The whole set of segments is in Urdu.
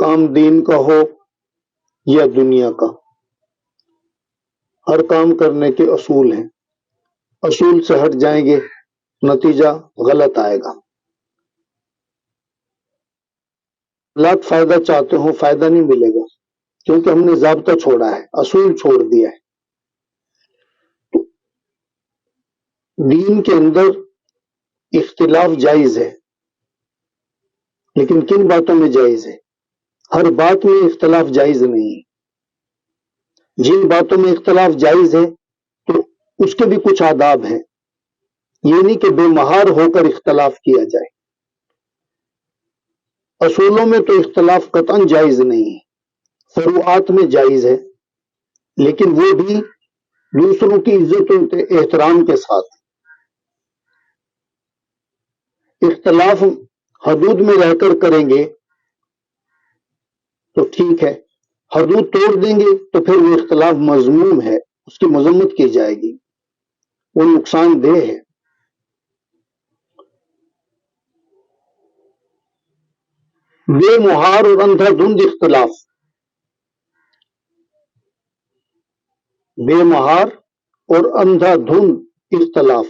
کام دین کا ہو یا دنیا کا، ہر کام کرنے کے اصول ہیں، اصول سے ہٹ جائیں گے نتیجہ غلط آئے گا۔ لاکھ فائدہ چاہتے ہو فائدہ نہیں ملے گا، کیونکہ ہم نے ضابطہ چھوڑا ہے، اصول چھوڑ دیا ہے۔ دین کے اندر اختلاف جائز ہے، لیکن کن باتوں میں جائز ہے؟ ہر بات میں اختلاف جائز نہیں ہے۔ جن باتوں میں اختلاف جائز ہے تو اس کے بھی کچھ آداب ہیں، یہ نہیں کہ بے مہار ہو کر اختلاف کیا جائے۔ اصولوں میں تو اختلاف قطعاً جائز نہیں ہے، فروعات میں جائز ہے، لیکن وہ بھی دوسروں کی عزت و احترام کے ساتھ۔ اختلاف حدود میں رہ کر کریں گے تو ٹھیک ہے، حدود توڑ دیں گے تو پھر وہ اختلاف مذموم ہے، اس کی مذمت کی جائے گی، وہ نقصان دہ ہے۔ بے مہار اور اندھا دھند اختلاف، بے مہار اور اندھا دھند اختلاف،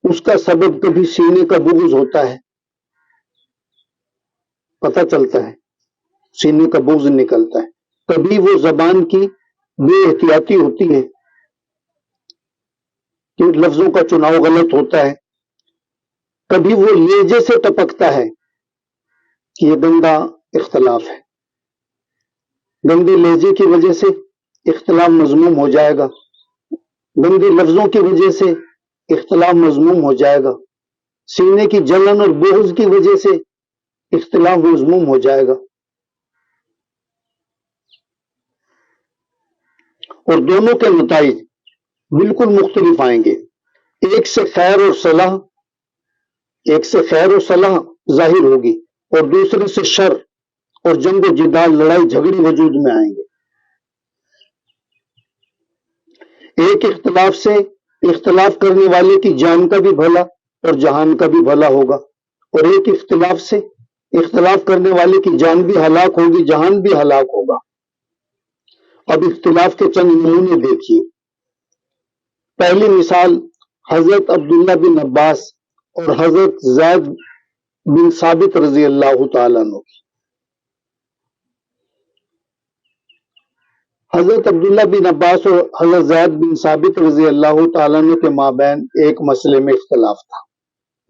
اس کا سبب کبھی سینے کا بغض ہوتا ہے، پتہ چلتا ہے سینے کا بغض نکلتا ہے، کبھی وہ زبان کی بے احتیاطی ہوتی ہے کہ لفظوں کا چناؤ غلط ہوتا ہے، کبھی وہ لہجے سے ٹپکتا ہے کہ یہ گندا اختلاف ہے، گندے لہجے کی وجہ سے اختلاف مذموم ہو جائے گا، گندے لفظوں کی وجہ سے اختلاف مذموم ہو جائے گا، سینے کی جلن اور بغض کی وجہ سے اختلاف مذموم ہو جائے گا، اور دونوں کے نتائج بالکل مختلف آئیں گے۔ ایک سے خیر اور صلاح ظاہر ہوگی، اور دوسرے سے شر اور جنگ و جدال، لڑائی جھگڑے وجود میں آئیں گے۔ ایک اختلاف سے اختلاف کرنے والے کی جان کا بھی بھلا اور جہان کا بھی بھلا ہوگا، اور ایک اختلاف سے اختلاف کرنے والے کی جان بھی ہلاک ہوگی، جہان بھی ہلاک ہوگا۔ اب اختلاف کے چند نمونے دیکھیے۔ پہلی مثال حضرت عبداللہ بن عباس اور حضرت زید بن ثابت رضی اللہ تعالیٰ عنہ کی۔ حضرت عبداللہ بن عباس اور حضرت زید بن ثابت رضی اللہ تعالیٰ عنہ کے مابین ایک مسئلے میں اختلاف تھا،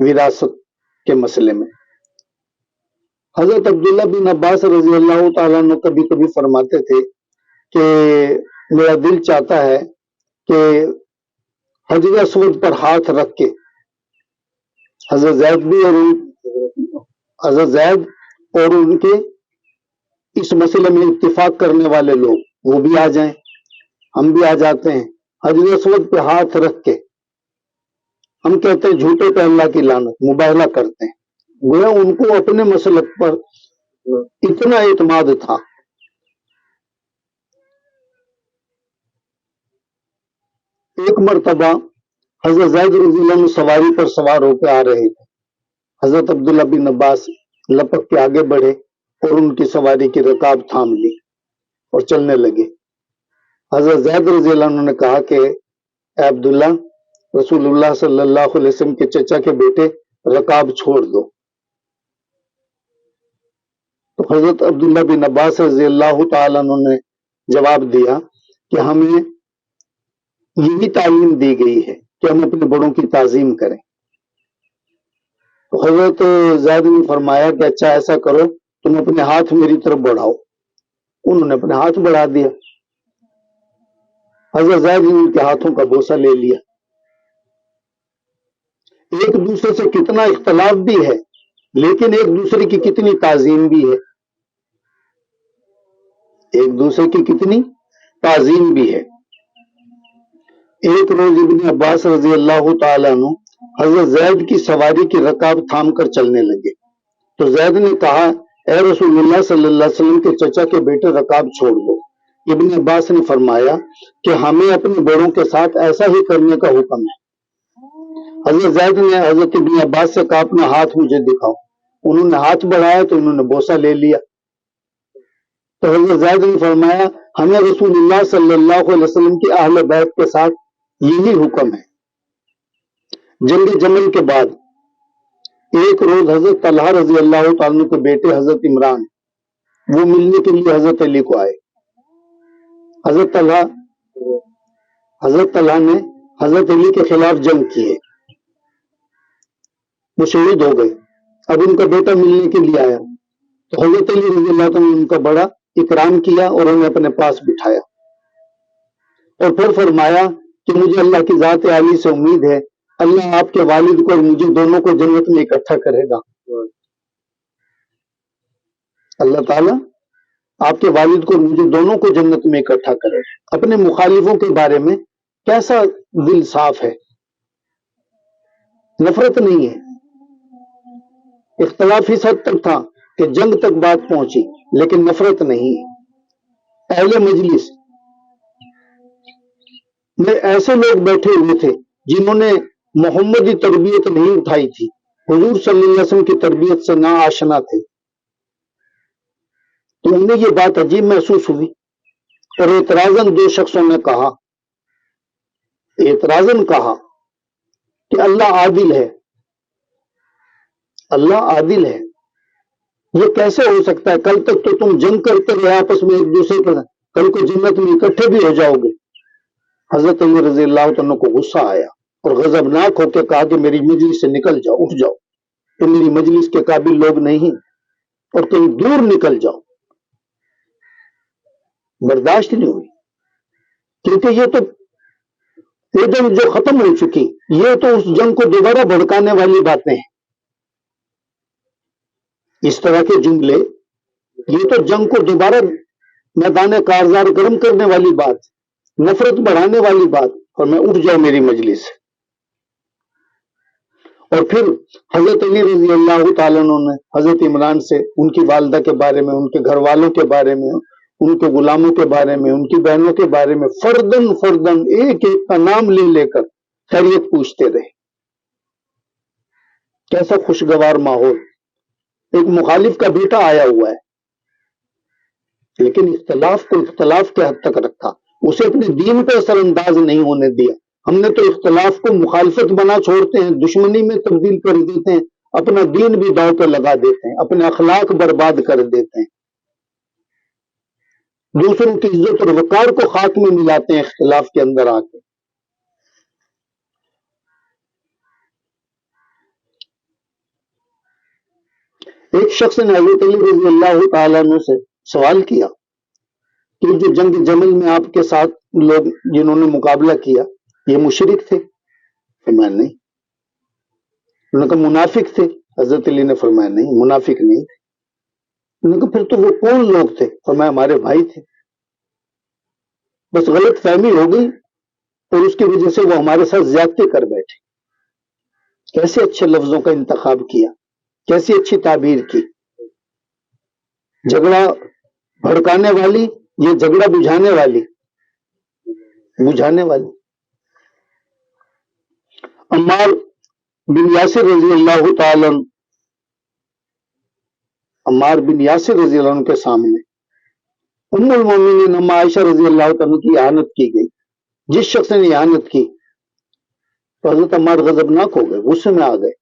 وراثت کے مسئلے میں۔ حضرت عبداللہ بن عباس رضی اللہ تعالیٰ عنہ کبھی کبھی فرماتے تھے کہ میرا دل چاہتا ہے کہ حجر اسود پر ہاتھ رکھ کے حضرت زید اور ان کے اس مسئلے میں اتفاق کرنے والے لوگ وہ بھی آ جائیں، ہم بھی آ جاتے ہیں، حجر اسود پہ ہاتھ رکھ کے ہم کہتے ہیں جھوٹے پہ اللہ کی لعنت، مباہلہ کرتے ہیں۔ گویا ان کو اپنے مسلک پر اتنا اعتماد تھا۔ ایک مرتبہ حضرت زید رضی اللہ عنہ سواری پر سوار ہو کے آ رہے تھے، حضرت عبداللہ بن عباس لپک کے آگے بڑھے اور ان کی سواری کی رکاب تھام لی اور چلنے لگے۔ حضرت زید رضی اللہ عنہ نے کہا کہ اے عبداللہ، رسول اللہ صلی اللہ علیہ وسلم کے چچا کے بیٹے، رکاب چھوڑ دو۔ تو حضرت عبداللہ بن عباس رضی اللہ تعالیٰ عنہ نے جواب دیا کہ ہمیں یہی تعلیم دی گئی ہے کہ ہم اپنے بڑوں کی تعظیم کریں۔ تو حضرت زید نے فرمایا کہ اچھا ایسا کرو، تم اپنے ہاتھ میری طرف بڑھاؤ۔ انہوں نے اپنے ہاتھ بڑھا دیا، حضرت زید نے ان کے ہاتھوں کا بوسہ لے لیا۔ ایک دوسرے سے کتنا اختلاف بھی ہے، لیکن ایک دوسرے کی کتنی تعظیم بھی ہے، ایک دوسرے کی کتنی تعظیم بھی ہے۔ ایک روز ابن عباس رضی اللہ تعالیٰ عنہ حضرت زید کی سواری کی رکاب تھام کر چلنے لگے، تو زید نے کہا اے رسول اللہ صلی اللہ علیہ وسلم کے چچا کے بیٹے، رکاب چھوڑ دو۔ ابن عباس نے فرمایا کہ ہمیں اپنے بڑوں کے ساتھ ایسا ہی کرنے کا حکم ہے۔ حضرت زید نے حضرت ابن عباس سے کہا اپنا ہاتھ مجھے دکھاؤ۔ انہوں نے ہاتھ بڑھایا تو انہوں نے بوسہ لے لیا۔ تو حضرت زید نے فرمایا ہمیں رسول اللہ صلی اللہ علیہ وسلم کی اہل بیت کے ساتھ یہی حکم ہے۔ جنگ جمل کے بعد ایک روز حضرت طلحہ رضی اللہ تعالیٰ عنہ کے بیٹے حضرت عمران وہ ملنے کے لیے حضرت علی کو آئے۔ حضرت طلحہ نے حضرت علی کے خلاف جنگ کی ہے، وہ شہید ہو گئے۔ اب ان کا بیٹا ملنے کے لیے آیا تو حضرت علی رضی اللہ تعالیٰ نے ان کا بڑا اکرام کیا اور انہیں اپنے پاس بٹھایا اور پھر فرمایا کہ مجھے اللہ کی ذات عالی سے امید ہے اللہ آپ کے والد کو اور مجھے دونوں کو جنت میں اکٹھا کرے گا۔ اللہ تعالیٰ آپ کے والد کو اور مجھے دونوں کو جنت میں اکٹھا کرے گا۔ اپنے مخالفوں کے بارے میں کیسا دل صاف ہے، نفرت نہیں ہے۔ اختلاف اس حد تک تھا کہ جنگ تک بات پہنچی لیکن نفرت نہیں ہے۔ اہل مجلس میں ایسے لوگ بیٹھے ہوئے تھے جنہوں نے محمدی تربیت نہیں اٹھائی تھی، حضور صلی اللہ علیہ وسلم کی تربیت سے نا آشنا تھے، تو انہیں یہ بات عجیب محسوس ہوئی اور اعتراضاً دو شخصوں نے کہا کہ اللہ عادل ہے، اللہ عادل ہے، یہ کیسے ہو سکتا ہے؟ کل تک تو تم جنگ کرتے رہے آپس میں ایک دوسرے پر، کل کو جنت میں اکٹھے بھی ہو جاؤ گے۔ حضرت علی رضی اللہ عنہ کو غصہ آیا اور غضبناک ہو کے کہا کہ میری مجلس سے نکل جاؤ، اٹھ جاؤ، تم میری مجلس کے قابل لوگ نہیں اور کہیں دور نکل جاؤ۔ برداشت نہیں ہوئی کیونکہ یہ تو وہ جنگ جو ختم ہو چکی، یہ تو اس جنگ کو دوبارہ بھڑکانے والی باتیں ہیں۔ اس طرح کے جملے یہ تو جنگ کو دوبارہ میدان کارزار گرم کرنے والی بات، نفرت بڑھانے والی بات، اور میں اٹھ جاؤ میری مجلس سے۔ اور پھر حضرت علی رضی اللہ تعالیٰ عنہ نے حضرت عمران سے ان کی والدہ کے بارے میں، ان کے گھر والوں کے بارے میں، ان کے غلاموں کے بارے میں، ان کی بہنوں کے بارے میں فردن فردن ایک ایک کا نام لے لے کر خیریت پوچھتے رہے۔ کیسا خوشگوار ماحول، ایک مخالف کا بیٹا آیا ہوا ہے لیکن اختلاف کو اختلاف کے حد تک رکھا، اسے اپنے دین پہ اثر انداز نہیں ہونے دیا۔ ہم نے تو اختلاف کو مخالفت بنا چھوڑتے ہیں، دشمنی میں تبدیل کر دیتے ہیں، اپنا دین بھی داؤ پہ لگا دیتے ہیں، اپنے اخلاق برباد کر دیتے ہیں، دوسروں کی عزت اور وقار کو خاک میں ملاتے ہیں اختلاف کے اندر آ کے۔ ایک شخص نے حضرت علی رضی اللہ تعالیٰ عنہ سے سوال کیا کہ جو جنگ جمل میں آپ کے ساتھ لوگ جنہوں نے مقابلہ کیا یہ مشرک تھے؟ فرمایا نہیں۔ انہوں نے کہا منافق تھے؟ حضرت علی نے فرمایا نہیں، منافق نہیں تھے۔ انہوں نے کہا پھر تو وہ کون لوگ تھے؟ فرمایا ہمارے بھائی تھے، بس غلط فہمی ہو گئی اور اس کی وجہ سے وہ ہمارے ساتھ زیادتی کر بیٹھے۔ کیسے اچھے لفظوں کا انتخاب کیا، کیسی اچھی تعبیر کی۔ جھگڑا بھڑکانے والی، یہ جھگڑا بجھانے والی۔ عمار بن یاسر رضی اللہ تعالی عنہ کے سامنے ام المومنین اما عائشہ رضی اللہ تعالی کی اہانت کی گئی۔ جس شخص نے اہانت کی تو حضرت عمار غضبناک ہو گئے، غصے میں آ گئے۔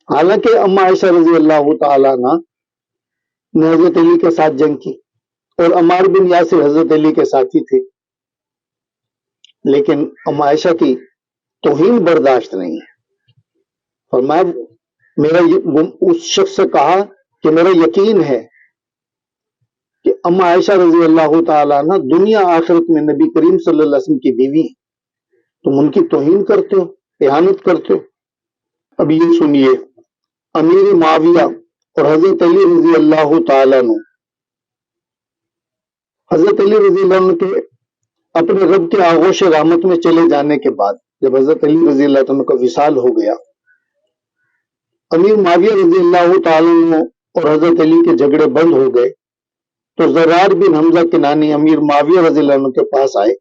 حالانکہ اما عائشہ رضی اللہ تعالی عنہ نے حضرت علی کے ساتھ جنگ کی اور عمار بن یاسر حضرت علی کے ساتھی تھے، لیکن اما عائشہ کی توہین برداشت نہیں ہے۔ فرمایا اس شخص سے کہا کہ میرا یقین ہے کہ اما عائشہ رضی اللہ تعالی عنہ دنیا آخرت میں نبی کریم صلی اللہ علیہ وسلم کی بیوی ہیں، تم ان کی توہین کرتے ہو، اہانت کرتے ہو۔ اب یہ سنیے، امیر معاویہ اور حضرت علی رضی اللہ تعالیٰ عنہ، حضرت علی رضی اللہ عنہ کے اپنے رب کے آغوش رحمت میں چلے جانے کے بعد جب حضرت علی رضی اللہ عنہ کا وصال ہو گیا، امیر معاویہ رضی اللہ تعالیٰ عنہ اور حضرت علی کے جھگڑے بند ہو گئے تو زرار بن حمزہ کنانی امیر معاویہ رضی اللہ عنہ کے پاس آئے۔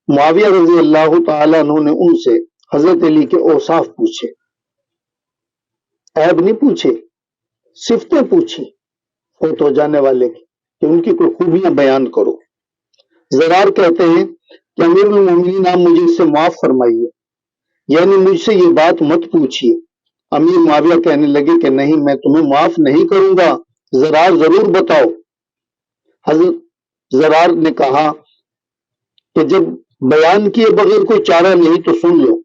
معاویہ رضی اللہ تعالیٰ عنہ نے ان سے حضرت علی کے اوصاف پوچھے، عیب نہیں پوچھے، صفتیں پوچھی فوت ہو جانے والے کی کہ ان کی کوئی خوبیاں بیان کرو۔ زرار کہتے ہیں کہ امیر المومنین آپ مجھے اس سے معاف فرمائیے، یعنی مجھ سے یہ بات مت پوچھیے۔ امیر معاویہ کہنے لگے کہ نہیں، میں تمہیں معاف نہیں کروں گا، زرار ضرور بتاؤ۔ حضرت زرار نے کہا کہ جب بیان کیے بغیر کوئی چارہ نہیں تو سن لو۔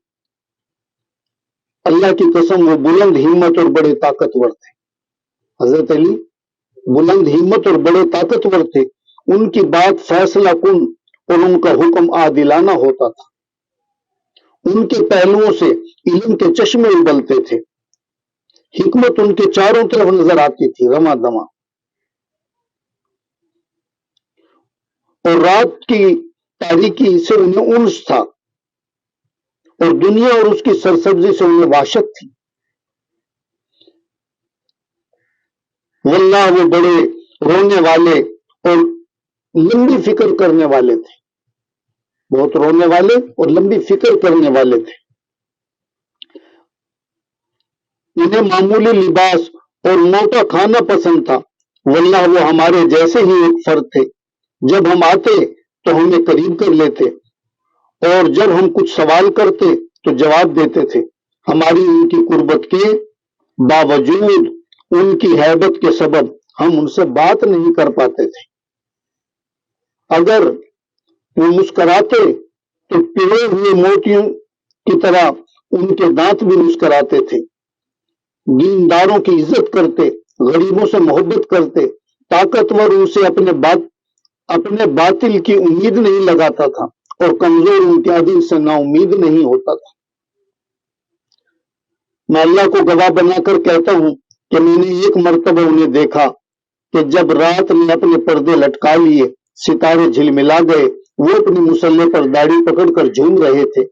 اللہ کی قسم وہ بلند ہمت اور بڑے طاقتور تھے۔ حضرت علی بلند ہمت اور بڑے طاقتور تھے، ان کی بات فیصلہ کن اور ان کا حکم عادلانہ ہوتا تھا۔ ان کے پہلوؤں سے علم کے چشمے ابلتے تھے، حکمت ان کے چاروں طرف نظر آتی تھی رواں دواں، اور رات کی تاریکی سے انہیں انس تھا، اور دنیا اور اس کی سرسبزی سے انہیں وحشت تھی۔ واللہ وہ بڑے رونے والے اور لمبی فکر کرنے والے تھے، بہت رونے والے اور لمبی فکر کرنے والے تھے۔ انہیں معمولی لباس اور موٹا کھانا پسند تھا، واللہ وہ ہمارے جیسے ہی ایک فرد تھے۔ جب ہم آتے تو ہمیں قریب کر لیتے، اور جب ہم کچھ سوال کرتے تو جواب دیتے تھے۔ ہماری ان کی قربت کے باوجود ان کی ہیبت کے سبب ہم ان سے بات نہیں کر پاتے تھے۔ اگر وہ مسکراتے تو پڑے ہوئے موتیوں کی طرح ان کے دانت بھی مسکراتے تھے۔ دینداروں کی عزت کرتے، غریبوں سے محبت کرتے، طاقتور ان سے اپنے باطل کی امید نہیں لگاتا تھا، اور کمزور ان کے عدل سے نا امید نہیں ہوتا تھا۔ میں اللہ کو گواہ بنا کر کہتا ہوں کہ میں نے ایک مرتبہ انہیں دیکھا کہ جب رات نے اپنے پردے لٹکا لیے، ستارے جھلملا گئے، وہ اپنے مصلے پر داڑھی پکڑ کر جھوم رہے تھے،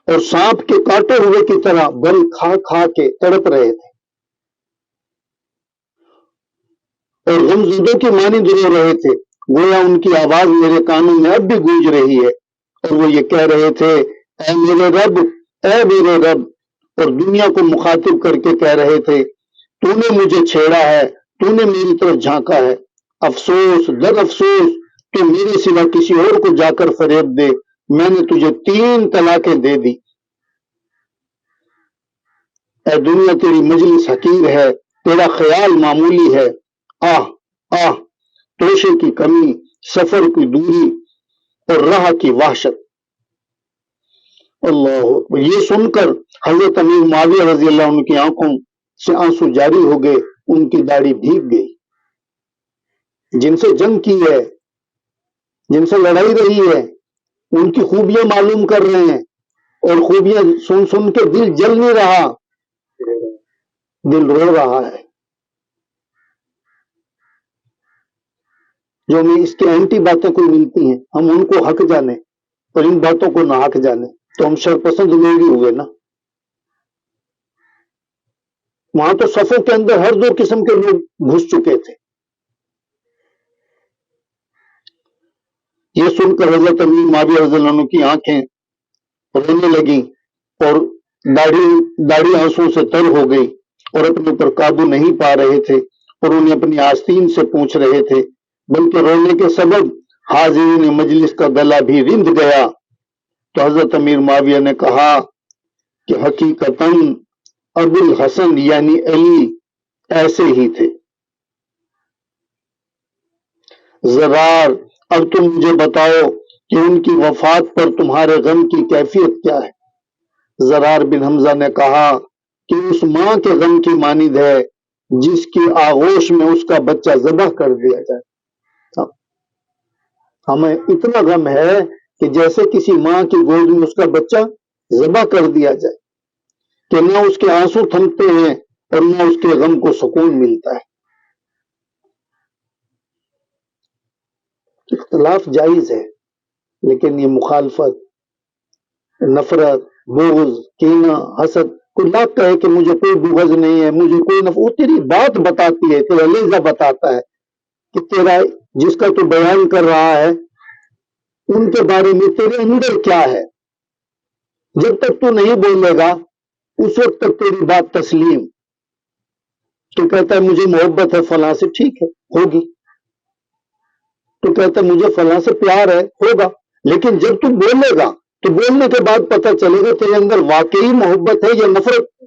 اور سانپ کے کاٹے ہوئے کی طرح بل کھا کھا کے تڑپ رہے تھے، اور غمزدوں کی مانند رو رہے تھے، گویا ان کی آواز میرے کانوں میں اب بھی گونج رہی ہے، اور وہ یہ کہہ رہے تھے، اے میرے رب، اے میرے رب، اور دنیا کو مخاطب کر کے کہہ رہے تھے، تو نے مجھے چھیڑا ہے، تو نے میری طرف جھانکا ہے، افسوس در افسوس، تو میرے سوا کسی اور کو جا کر فریب دے، میں نے تجھے 3 طلاقیں دے دی۔ اے دنیا تیری مجلس حقیر ہے، تیرا خیال معمولی ہے، آہ آہ، توشے کی کمی، سفر کی دوری اور راہ کی وحشت۔ اللہ اکبر۔ یہ سن کر حضرت امیر معاویہ رضی اللہ عنہ کی آنکھوں سے آنسو جاری ہو گئے، ان کی داڑھی بھیگ گئی۔ جن سے جنگ کی ہے، جن سے لڑائی رہی ہے، ان کی خوبیاں معلوم کر رہے ہیں، اور خوبیاں سن سن کے دل جل نہیں رہا، دل رو رہا ہے۔ جو ہمیں اس کے اینٹی باتیں کوئی ملتی ہیں، ہم ان کو حق جانے اور ان باتوں کو نہ حق جانے تو ہم شرپسند لوگ ہی ہوئے نا۔ وہاں تو صفوں کے اندر ہر 2 قسم کے لوگ گھس چکے تھے۔ یہ سن کر حضرت امیر معاویہ رضی اللہ عنہ کی آنکھیں رونے لگیں، اور داڑھی آنسوں سے تر ہو گئی، اور اپنے اوپر قابو نہیں پا رہے تھے، اور انہیں اپنی آستین سے پوچھ رہے تھے، بلکہ رونے کے سبب حاضرین مجلس کا گلا بھی رند گیا۔ تو حضرت امیر معاویہ نے کہا کہ حقیقتاً ابو الحسن یعنی علی ایسے ہی تھے۔ زرار، اب تم مجھے بتاؤ کہ ان کی وفات پر تمہارے غم کی کیفیت کیا ہے؟ زرار بن حمزہ نے کہا کہ اس ماں کے غم کی مانند ہے جس کی آغوش میں اس کا بچہ ذبح کر دیا جائے۔ ہمیں اتنا غم ہے کہ جیسے کسی ماں کی گود میں اس کا بچہ ذبح کر دیا جائے، کہ نہ اس کے آنسو تھمتے ہیں اور نہ اس کے غم کو سکون ملتا ہے۔ اختلاف جائز ہے، لیکن یہ مخالفت، نفرت، بغض، کینہ، حسد، کوئی لاکھ کہے کہ مجھے کوئی بغض نہیں ہے، مجھے کوئی نفرت، وہ تیری بات بتاتی ہے، تیرا لہجہ بتاتا ہے کہ تیرا جس کا تو بیان کر رہا ہے ان کے بارے میں تیرے اندر کیا ہے۔ جب تک تو نہیں بولے گا اس وقت تک تیری بات تسلیم، تو کہتا ہے مجھے محبت ہے فلاں سے، ٹھیک ہے ہوگی. تو کہتا ہے مجھے فلاں سے پیار ہے، ہوگا. لیکن جب تم بولے گا تو بولنے کے بعد پتہ چلے گا تیرے اندر واقعی محبت ہے یا نفرت.